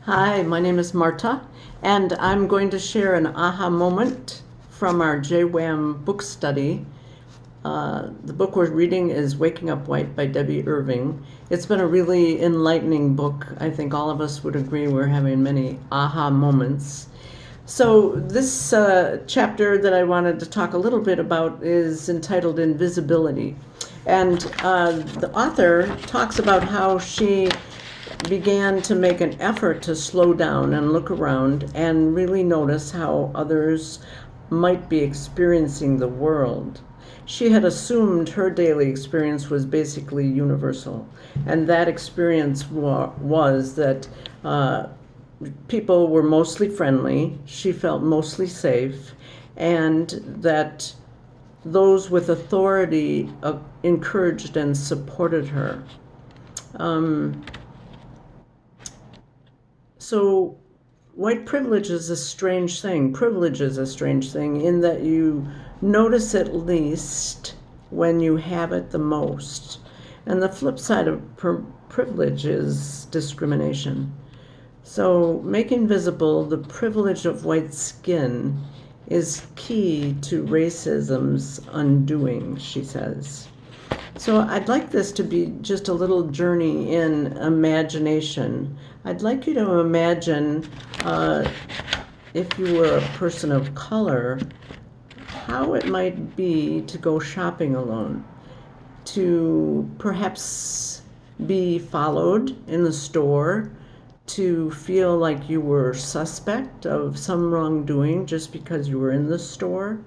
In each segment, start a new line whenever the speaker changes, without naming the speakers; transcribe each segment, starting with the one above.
Hi, my name is Marta, and I'm going to share an aha moment from our JWAM book study. The book we're reading is Waking Up White by Debbie Irving. It's been a really enlightening book. I think all of us would agree we're having many aha moments. So this chapter that I wanted to talk a little bit about is entitled Invisibility. And the author talks about how she began to make an effort to slow down and look around and really notice how others might be experiencing the world. She had assumed her daily experience was basically universal, and that experience was that people were mostly friendly, she felt mostly safe, and that those with authority encouraged and supported her. So white privilege is a strange thing. Privilege is a strange thing in that you notice it least when you have it the most. And the flip side of privilege is discrimination. So making visible the privilege of white skin is key to racism's undoing, she says. So I'd like this to be just a little journey in imagination. I'd like you to imagine if you were a person of color, how it might be to go shopping alone, to perhaps be followed in the store, to feel like you were suspect of some wrongdoing just because you were in the store.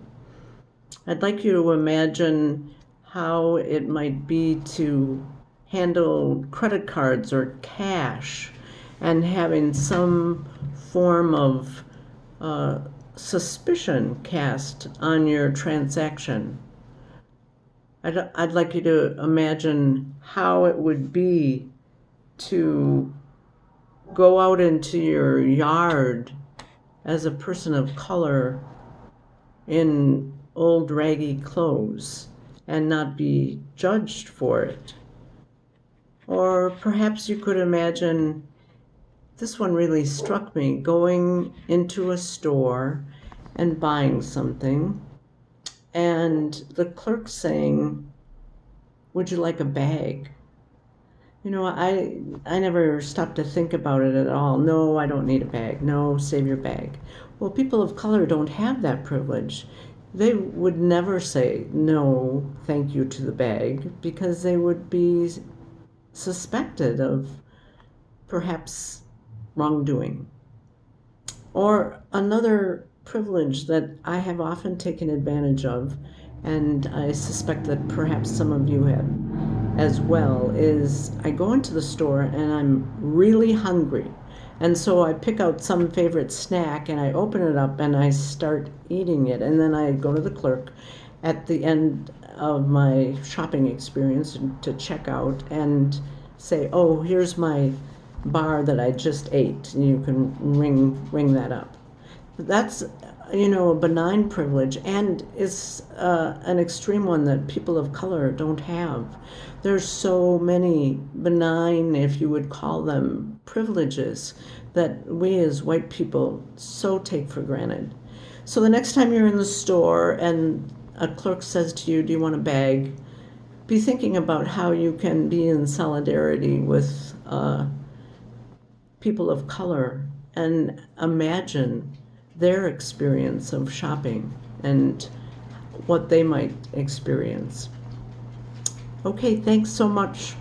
I'd like you to imagine how it might be to handle credit cards or cash and having some form of suspicion cast on your transaction. I'd like you to imagine how it would be to go out into your yard as a person of color in old raggy clothes and not be judged for it. Or perhaps you could imagine, this one really struck me, going into a store and buying something and the clerk saying, "Would you like a bag?" You know, I never stopped to think about it at all. No, I don't need a bag. No, save your bag. Well, people of color don't have that privilege. They would never say no, thank you to the bag, because they would be suspected of perhaps wrongdoing. Or another privilege that I have often taken advantage of, and I suspect that perhaps some of you have as well, is I go into the store and I'm really hungry. And so I pick out some favorite snack and I open it up and I start eating it. And then I go to the clerk at the end of my shopping experience to check out and say, "Oh, here's my bar that I just ate." And you can ring that up. That's, a benign privilege, and it's an extreme one that people of color don't have. There's so many benign, if you would call them, privileges that we as white people so take for granted. So the next time you're in the store and a clerk says to you, "Do you want a bag?" be thinking about how you can be in solidarity with people of color and imagine their experience of shopping and what they might experience. Okay, thanks so much.